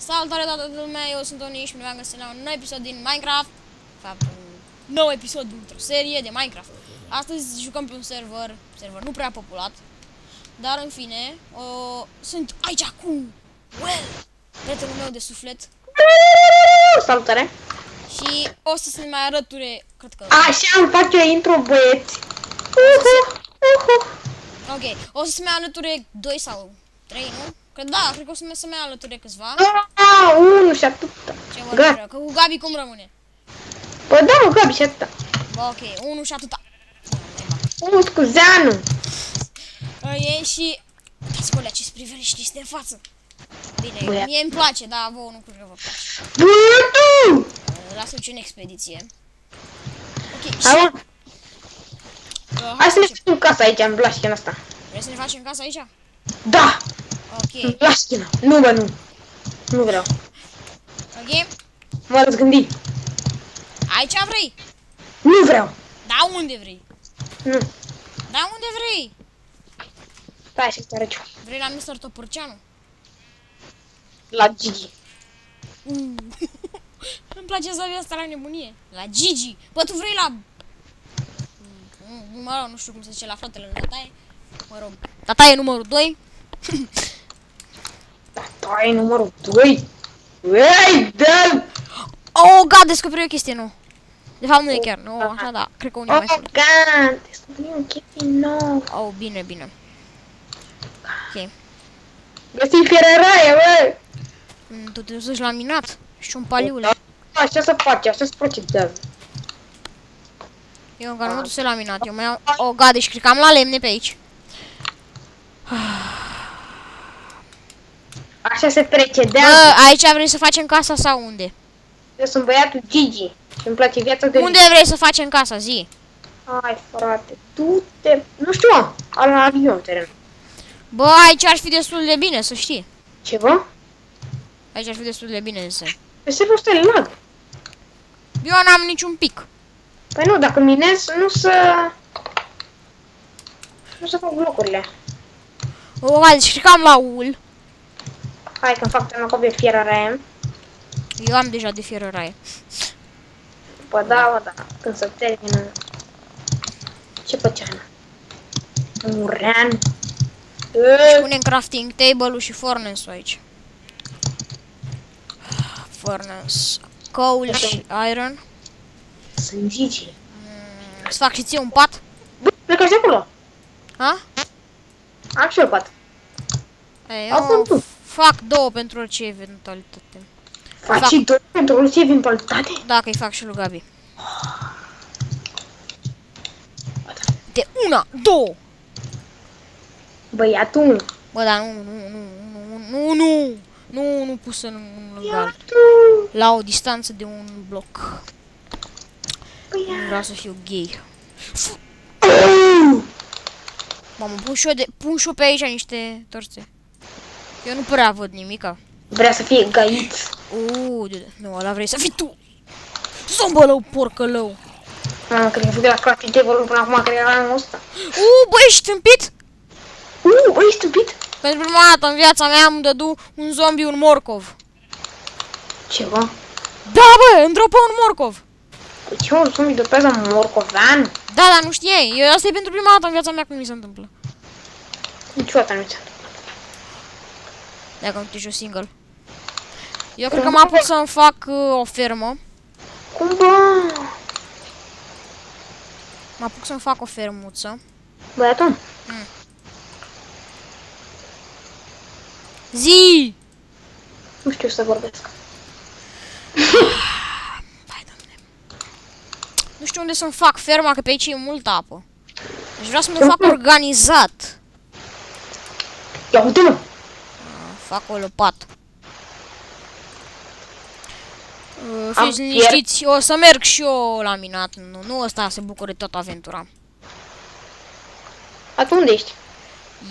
Salutare toată lumea, eu sunt Tony și mi-am găsit la un nou episod din Minecraft. De fapt, un nou episod dintr-o serie de Minecraft. Astăzi jucăm pe un server nu prea populat. Dar în fine, sunt aici cu Well, prietenul meu de suflet. Salutare! Și o să se mai alăture, cred că... Așa îmi fac eu intro, băieți! Ok, o să se mai alăture 2 sau 3, nu? Cred că o să se mai alăture câțiva. Unu și atâta. Ce vorbim, că cu Gabi cum rămâne? Bă, da, mă, Gabi, și atâta. Bă, ok, 1 și atâta. Scuzeanu! E și... Uitați-vă la ce-s priveliști este în față. Bine, Băia. mie îmi place, dar vouă nu cred că vă place. Băiatu! Lasă ce în expediție. Ok, și... Hai, mă, hai să ne ce- facem casa aici, în Blașchina asta. Vrei să ne facem casa aici? Da! În Ok, Blașchina. Nu, bă, nu. Nu vreau. ok. Mă răzgândi. Aici vrei? Nu vreau. Da, unde vrei? Nu. Da, unde vrei? Stai și te Vrei la Mr. Topârceanu? La Gigi. Îmi place să vii asta la nebunie. La Gigi. Bă, tu vrei la... Mă rog, nu știu cum se zice la fratele lui Tataie. Mă rog, Tataie numărul 2. Da, e numărul 2. Ei, dă-l! Oh, god, descoperi o chestie nouă. De fapt nu e chiar, nu, așa da, cred că unii mai Oh, spun. God! Descoperi un chestie nou. Oh, bine, bine. Ok. Găsi fierăraie, bă! Tu te duci la minat? Și un paliule. Așa se face, așa se procedează. Eu încă nu mă duc la minat, eu mai iau... Oh, god, deci cred că am la lemne pe aici. Așa se precedează. Bă, aici vrei să facem casa sau unde? Eu sunt băiatul Gigi și îmi place viața de Unde vrei să facem casa, zi? Hai, frate, du-te. Nu știu, mă, al avion teren. Bă, aici ar fi destul de bine, să știi. Ce, bă? Aici ar fi destul de bine, zise. Pe serverul ăsta e lag. Eu n-am niciun pic. Păi nu, dacă minez, nu să fac blocurile. Oh, hai, deci cred că am la ul. Hai că-mi fac tema copie fierăraie. Eu am deja de fierăraie. Bă, da, când se termină. Ce făcea, Ana? Murean. Punem crafting table-ul și furnace-ul aici. Furnace, coal și iron. Sunt Gigi. Îți fac și ție un pat? Bă, plecați de acolo. Ha? Am și eu pat. Ei, Asta eu tu. fac 2 pentru orice eventualitate. Faci doi pentru orice eventualitate? Dacă îi fac și lui Gabi. De 1, 2. Băiatul. Bă, dar nu pus în lângă alt. Băiatul. La o distanță de un bloc. Nu Băiatul. vreau să fiu gay. Mamă, pun și eu pe aici niște torțe. Eu nu prea văd nimica. Vrea să fie gaiț. Nu, ăla vrei să fii tu. Zombălău, porcălău. Mamă, cred că făcut la crafting table până acum, cred că era anul ăsta. Băi, ești tâmpit? Băi, ești stupid? Pentru prima dată în viața mea îmi dădu un zombie un morcov. Ce, bă? Da, bă, îmi dropă un morcov. Cu ce un zombie dopează morcovean? Da, dar nu știai. Asta e pentru prima dată în viața mea când mi se întâmplă. Niciodată nu ți-am. Dacă nu te joci single. Eu cred că mă apuc să-mi fac o fermă. Cum, bă? Mă apuc să-mi fac o fermuță. Băiatul? Zi! Nu știu să vorbesc. Hai, Doamne. Nu știu unde să-mi fac ferma, că pe aici e multă apă. Deci vreau să-mi fac organizat. Ia uite-mă! Fac o lopată. Am Fiți liniștiți, o să merg și eu la minat. Nu ăsta se bucură de toată aventura. Atunci unde ești?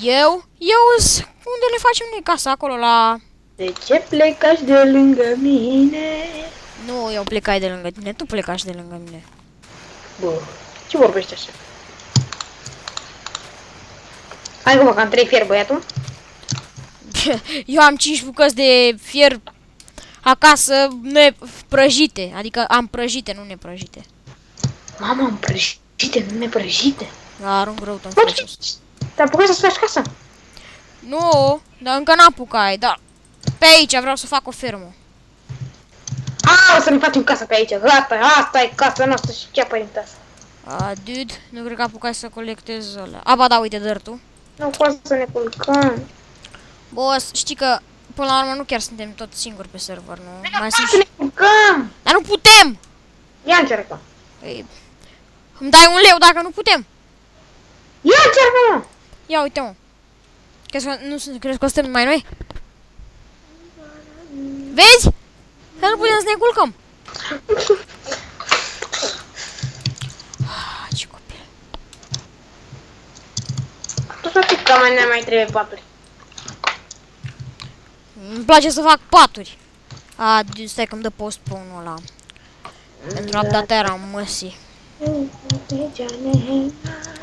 Eu unde le facem noi casa, acolo la... De ce plecași de lângă mine? Nu, eu plecai de lângă tine, tu plecași de lângă mine. Bă, ce vorbești așa? Hai că mă, că am 3 fier, băiatul. Eu am 5 bucăți de fier acasă prăjite. Adică am prăjite, nu neprăjite. Mama, am prăjite, nu neprăjite. Arunc rău în Bă, felul ăsta. te-ai apucat să-ți faci casa? Nu, dar încă n-apucai, dar pe aici vreau să fac o fermă. O să ne facem casa pe aici. Gata, asta e casa noastră și ce părinte asta. Dude, nu cred că apucai să colectez ăla. Aba da, uite, dăr tu. Nu poate să ne culcăm. Boss, știi că până la urmă nu chiar suntem tot singuri pe server, nu? Mai Mai sunt să și... ne culcăm. Dar nu putem! Ia încercă. Păi, îmi dai 1 leu dacă nu putem. Ia încercă, mă. Ia uite, mă. Crezi că o suntem mai noi? Vezi? Că nu putem să ne culcăm. Ce copil. Tu să știi că ne mai trebuie paturi. Îmi place să fac paturi. Stai că-mi dă postpone-ul ăla. Pentru updatarea măsii.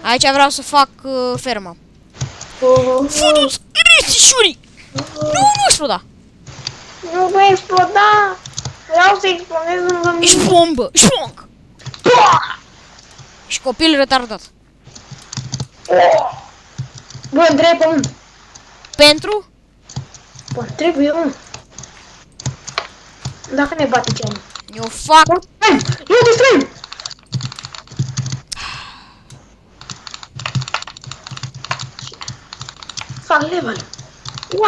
Aici vreau să fac fermă. Fudu-ți, cristișuri! Nu exploda! Nu voi exploda! Vreau să explodez lângă mine. Ești bombă! Ești bonc! Ești copil retardat. Bă, îmi trebuie pământ. Pentru? Bă, trebuie unul. Dacă ne bate geamul. Eu fac... Eu distrug! Fac level. Wow!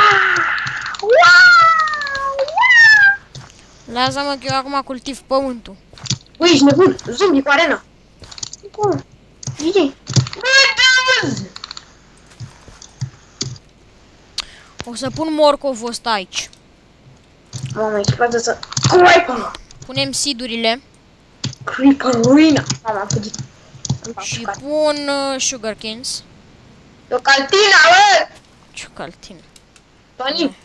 Wow! Wow! Lasă-mă că eu acum cultiv pământul. Băi, ești nebun! Zombie cu arena! Cum? DJ! O să pun morcovul ăsta aici. Mama, explodează să... Creeper! Punem seed-urile Creeperina! Mama, am fugit. și pun sugar canes. E o cantina, bă! Ce caltin. Toni,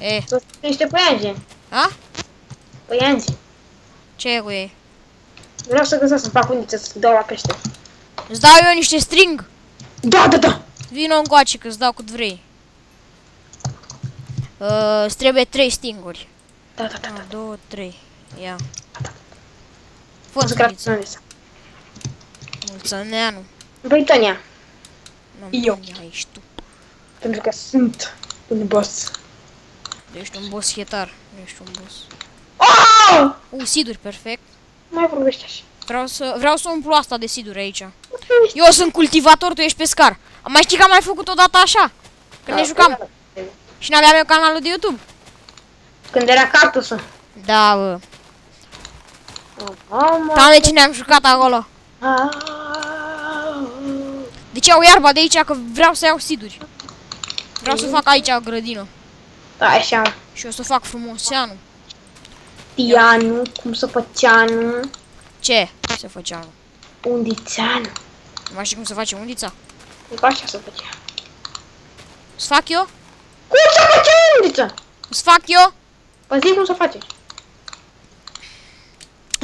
E, niște păianjen. a? Păianjen. Ce e cu ei? Vreau să găsesc să-mi fac undiță să dau la pește. Îți dau eu niște string? Da, da, da! Vino încoace că îți dau cât vrei. Îți trebuie 3 stinguri. Da, da, da, da. 2, 3. Ia. O să Fă-ți gratis mulț- undiță. mulțăneanu. Băi, Tonia, Eu. Aici tu. pentru că sunt un boss. Ești un boss hietar. Nu ești un boss. Oh! Seed-uri, perfect. Mai vorbește așa. Vreau să umplu asta de seed-uri aici. Eu sunt cultivator, tu ești pescar. Mai știi că am mai făcut odată așa? Când ne jucam. Și n-aveam eu canalul de YouTube. Când era cactusul. Da, bă. Mama. Cam de cine am jucat acolo. Deci iau iarba de aici că vreau să iau seed-uri. Vreau să fac aici o grădină. Da, așa. Și o să fac frumoseanu. Tianu, cum să făceanu, Ce se făcea? undițeanu. Nu mai știi cum se face undița? E ca așa să făcea. Să fac eu? Cum să face undiță? Să fac eu? Păi zi cum să face.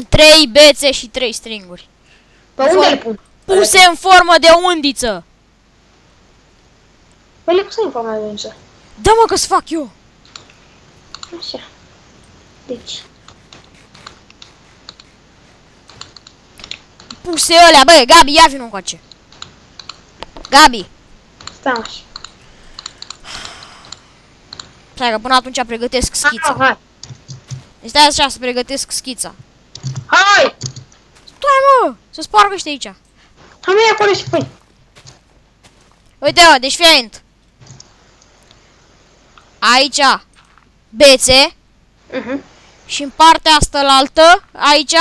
3 bețe și 3 stringuri. Pe unde le pun? Puse în formă de undiță. Păi le pus în forma de undiță. Da, mă, că să fac eu. Așa. Deci. Puse alea, bă, Gabi, ia vino încoace. Gabi. Stai așa. Stai că până atunci pregătesc schița. Hai. Deci stai așa să pregătesc schița. Hai! Stai, mă, să spargă ăștia aici. Hai mai acolo și pui. Uite, mă, deci fii atent. Aici bețe și în partea asta la altă, aici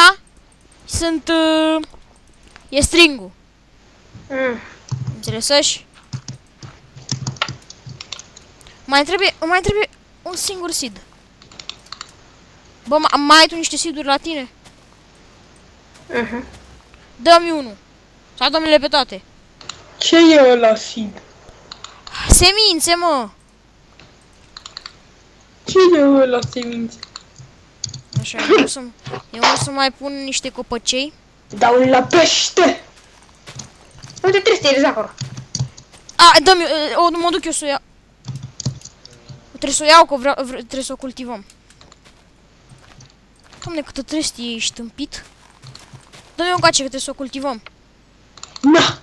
sunt e stringul. Înțelesăși? Mai trebuie un singur seed. Bă, mai ai tu niște seed-uri la tine? Dă-mi unul. Sau dă-mi-le pe toate. Ce e ăla seed? Semințe, mă. Ce e ăla semințe? Așa, eu o să mai pun niște copăcei. Dau la pește! Uite, trebuie să acolo. Dă-mi, mă duc eu să o iau. Trebuie să o iau, că trebuie să o cultivăm. Doamne, câtă trestie ești tâmpit. Dă-mi o gace că trebuie să o cultivăm. Na!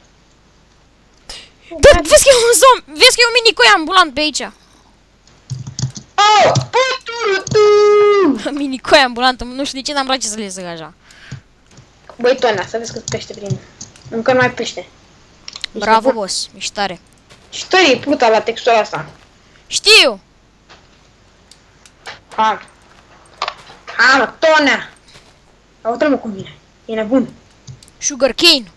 Da, vezi că e un zom, vezi că e un minicoi ambulant pe aici. Oh! Puturutu! Minicoi ambulant, nu știu de ce n-am vrea ce să le zic așa. Băi, Tona, să vezi cât pește prin. Încă nu ai pește. Bravo, boss, ești tare. Și tare e puta la textura asta. Știu! Ha. Ha, mă, Tona! Aută-mă cu mine. E nebun. Sugar cane.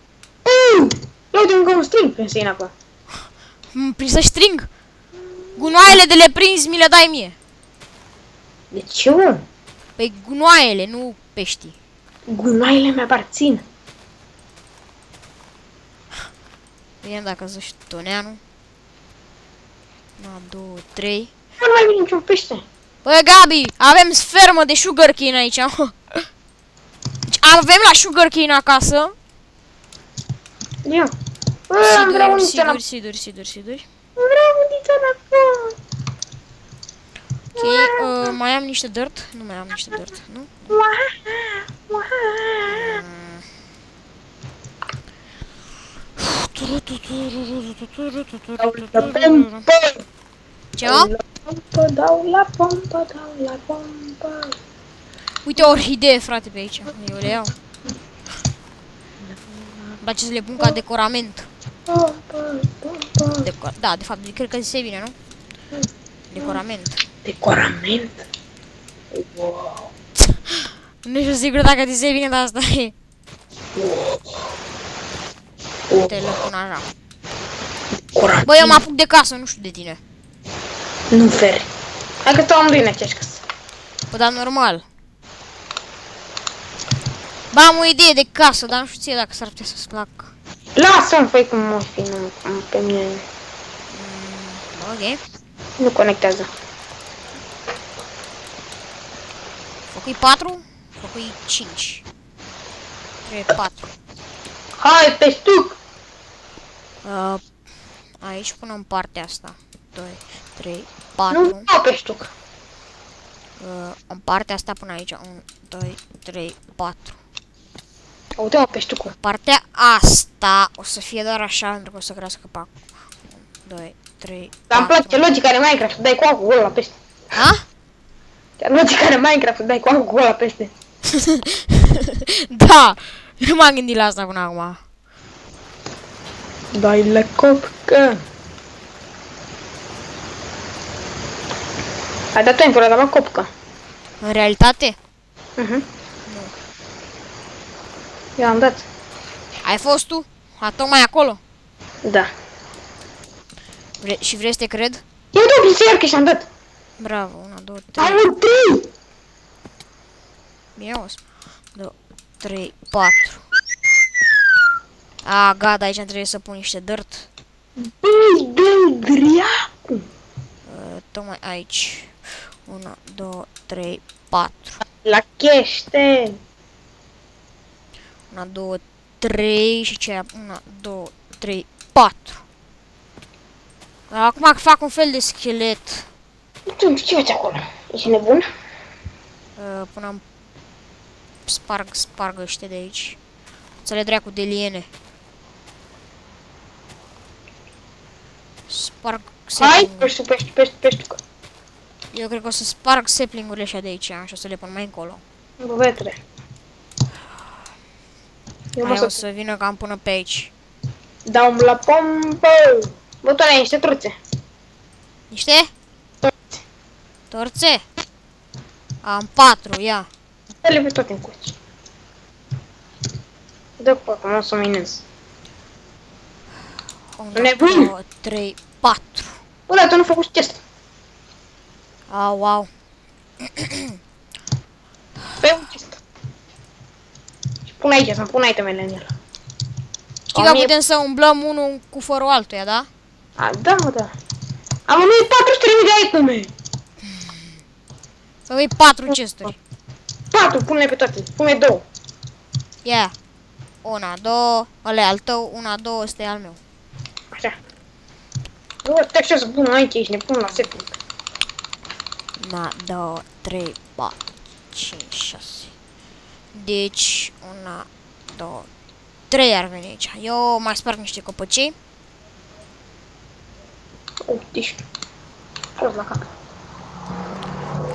Ia uite încă un string prin sine acolo. Prin să string. Gunoaiele de le prinzi mi le dai mie. De ce, mă? Păi gunoaiele, nu peștii. Gunoaiele mi-aparțin. Vedem dacă zici Toneanu. 1, 2, 3. Nu mai vine niciun pește. Băi, Gabi, avem sfermă de sugarcane aici. Deci avem la sugarcane acasă. Ia. Vreau un diță înapoi. Siduri. Vreau un diță înapoi. Ok, mai am niște dirt? Nu mai am niște dirt, nu? Ce, mă? Dau la pompă. Uite o orhidee, frate, pe aici. Eu le iau. Îmi place să le pun ca decorament. Da, de fapt, cred că se bine, nu? Decorament. Decorament? Wow. Nu știu sigur dacă ți se bine, dar asta e. Uite, le pun așa. Băi, eu mă apuc de casă, nu știu de tine. Nu feri. Hai că stau amândoi în aceeași casă. Bă, dar normal. Bă, am o idee de casă, dar nu știu ție dacă s-ar putea să-ți placă. Lasă-mi, făi cum o fi, nu, pe mine. Ok. Nu conectează. Făcui 4, făcui 5. 3, 4. Hai, peștuc! Aici punem partea asta. 2, 3, Nu 4. vreau peștuc. În partea asta până aici. 1, 2, 3, 4. Uite-mă peștucul. Partea asta o să fie doar așa, pentru că o să crească pacul. 1, 2, 3, Dar îmi 4. place logica de Minecraft, dai cu acul la pește. Ha? Logica de Minecraft, dai cu acul la pește. Da! Nu m-am gândit la asta până acum. Dai la copcă. Ai dat tu la copcă. În realitate? Nu. Eu am dat. Ai fost tu? Tocmai acolo? Da. Și vrei să te cred? Eu dau prin searcă și am dat. Bravo, 1, 2, 3. Am un 3! Bine, o 2, 3, 4. Gata, aici trebuie să pun niște dirt. Băi, dă-i dracu! Tocmai aici. 1, 2, 3, 4. La chește! 1, 2, 3 și ce? 1, 2, 3, 4. Acum fac un fel de schelet. Nu știu ce faci acolo. Ești nebun? Punem... Sparg ăștia de aici. Să le dracu de liene. Sparg Hai, sapling. peștucă. Eu cred că o să sparg sapling-urile ăștia de aici și o să le pun mai încolo. Bă, vetre. Mai o să vină cam până pe aici. Dau la pompă. Bă, tu ai niște truțe. Niște? Torțe? Am 4, ia. Dă-le pe toate în curci. Dă cu acum, o să minez. 1, Nebun! 2, 3, 4. Bă, dar tu nu făcut chestia. Wow. Pe un chestia. Și pun aici, să-mi pun itemele în el. Știi că putem să umblăm unul cu fără altuia, da? Da, mă, da. Am numit 400.000 de iteme. Să vei 4 chesturi. 4, pune pe toate. Pune 2. Ia. 1, 2, ăla e al tău, 1, 2, ăsta e al meu. Așa. Nu, te așa să pun aici, ești nebun la setting. 1, 2, 3, 4, 5, 6. Deci, 1, 2, 3 ar veni aici. Eu mai sparg niște copăcei. Deci, prost la cap.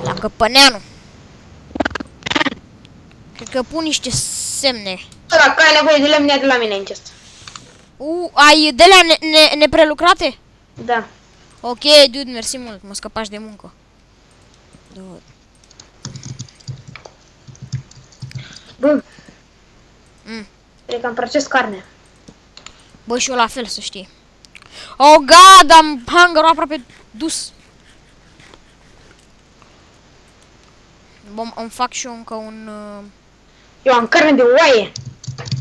La Căpăneanu. Cred că pun niște semne. Dacă ai nevoie de lemne, ia de la mine în chest. Ai de la neprelucrate? Da. Ok, dude, mersi mult, mă scăpași de muncă. Bă. Mm. Cred că am proces carne. Bă, și eu la fel, să știi. Oh, God, am hunger aproape dus. Bă, îmi fac și eu încă un... Eu am carne de oaie.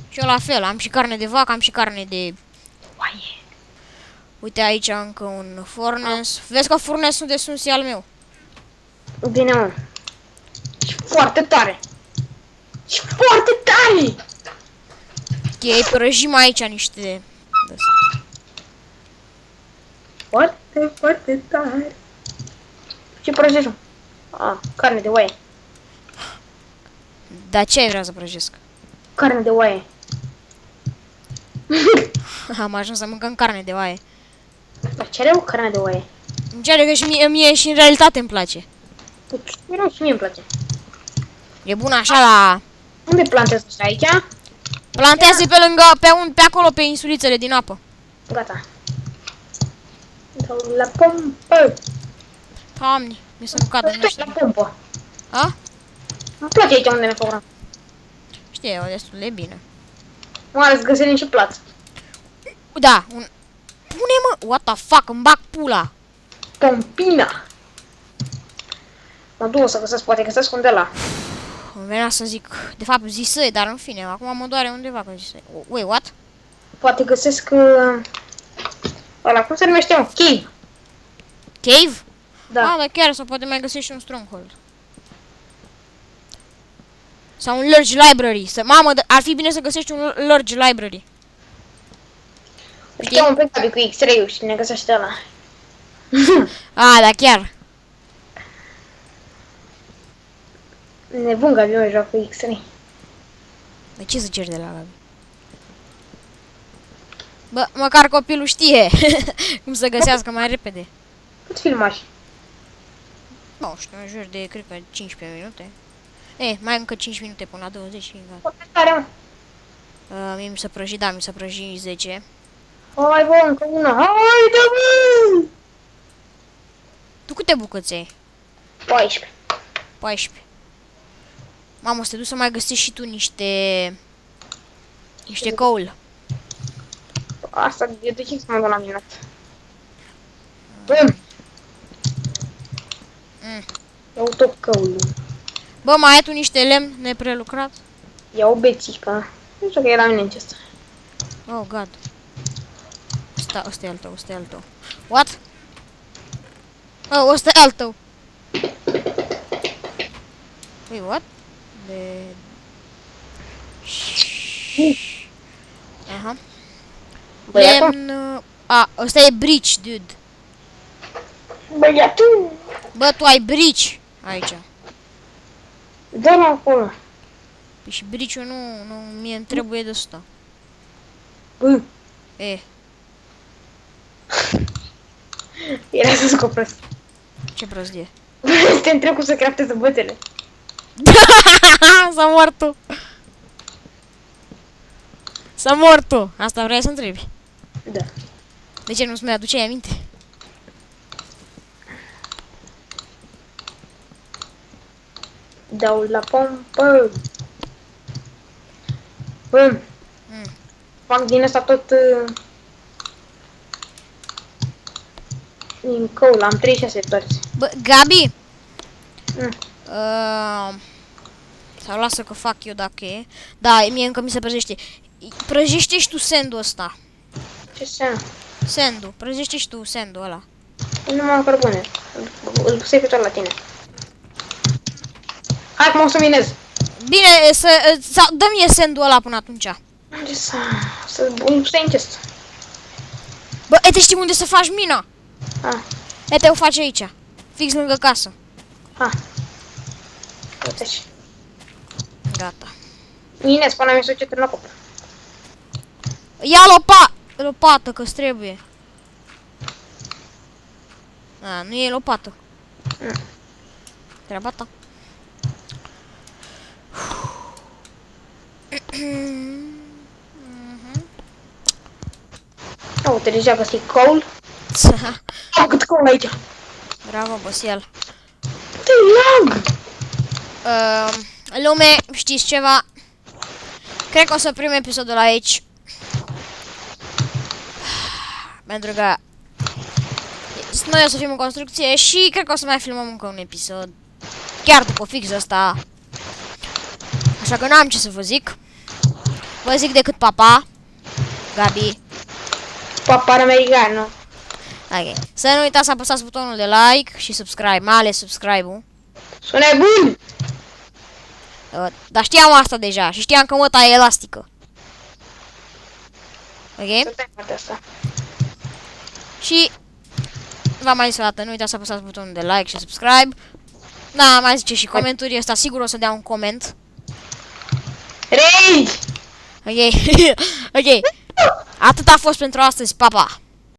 Și eu la fel, am și carne de vacă, am și carne de... Oaie. Uite aici încă un furnace. Vezi că furnace-ul de sus e al meu. Bine, mă. Și foarte tare. Și foarte tare. Ok, prăjim aici niște... Foarte, foarte tare. Ce prăjești? Carne de oaie. Dar ce ai vrea să prăjesc? Carne de oaie. Am ajuns să mâncăm carne de oaie. Dar ce are o carne de oaie? Îmi cere că și mie și în realitate îmi place. Mie și mie îmi place. E bună așa la... Unde plantezi asta aici? Plantează pe lângă, pe acolo, pe insulițele din apă. Gata. Dau la pompă. Doamne, mi să nu cadă, nu La știu. pompă. A? Îmi place aici unde mi-e făcut. Știu, e destul de bine. Mă ales găselim și plață. Da, un... Pune-mă! What the fuck, îmi bag pula! Pompina. Mă duc să găsesc, poate găsesc undeva. Îmi venea să zic, de fapt zisăi, dar în fine, acum mă doare undeva că zisăi. Wait, what? Poate găsesc... ăla, cum se numește, mă? Cave. Cave? Da. Ah, dar chiar, sau poate mai găsești și un stronghold. Sau un large library. Mamă, ar fi bine să găsești un large library. Știu un pic cu X-ray-ul și ne găsește ăla. Ah, da, chiar. Nebun Gabi mă joacă cu X-ray. De ce să ceri de la Gabi? Bă, măcar copilul știe cum să găsească mai repede. Cât filmași? Nu știu, în jur de, cred că 15 minute. Mai încă 5 minute până la 20 și gata. Foarte tare, mă. Mie mi s-a prăjit, da, mi s-a prăjit 10. Hai, bă, încă una. Hai, da, bă! Tu câte bucăți ai? 14. 14. Mamă, să te duci să mai găsești și tu niște coal. Asta, eu de ce să mă dau la minut? Bum! Iau tot căul. Bă, mai ai tu niște lemn neprelucrat? Iau bețica. Nu știu că e la mine în chestia. Oh, God. Ăsta e al tău, ăsta e al tău. What? Oh, ăsta e al tău. Wait, what? Aha. Băiatul? Lemn... ăsta e bridge, dude. Băiatul! Bă, tu ai bridge aici. Dă-l acolo. Păi și bridge-ul nu, mie îmi trebuie de asta. Bă! Era să scopresc. Ce prostie. Te întreb cum să crafteze bătele. S-a mort tu. S-a mort tu. Asta vrei să întrebi. Da. De ce nu-ți mai aduceai aminte? Dau la pompă. Bă! Fac din asta tot... din coal, am 36 părți. Bă, Gabi! Mm. Sau lasă că fac eu dacă e. Da, mie încă mi se prăjește. Prăjește și tu sandul ăsta. Ce seamă? Sandul. Prăjește și tu sandul ăla. Nu m-am cărbune. Îl pusei pe tot la tine. Hai că mă o să minez. Bine, dă-mi sandul ăla până atunci. Unde să îl pusei în chest. Bă, te știi unde să faci mina? Te o faci aici. Fix lângă casă. Uite-și. Gata. Ines, până mi-a sucit în acopă. Ia lopată, că-ți trebuie. A, nu e lopată. Treaba ta. Uite, deja găsit coal. Am cât coal aici. Bravo, băsiel. Te lag! Lume, știți ceva? Cred că o să oprim episodul aici. Pentru că noi o să fim în construcție și cred că o să mai filmăm încă un episod. Chiar după fix ăsta. Așa că n-am ce să vă zic. Vă zic decât papa. Gabi. Papar americano. Ok. Să nu uitați să apăsați butonul de like și subscribe, mai ales subscribe-ul. Sună bun! Dar știam asta deja și știam că măta e elastică. Ok? Să partea asta. Și v-am mai zis o dată, nu uitați să apăsați butonul de like și subscribe. Da, mai zice și comentarii ăsta, sigur o să dea un coment. Rage! Ok. Ok. Atât a fost pentru astăzi, pa, pa!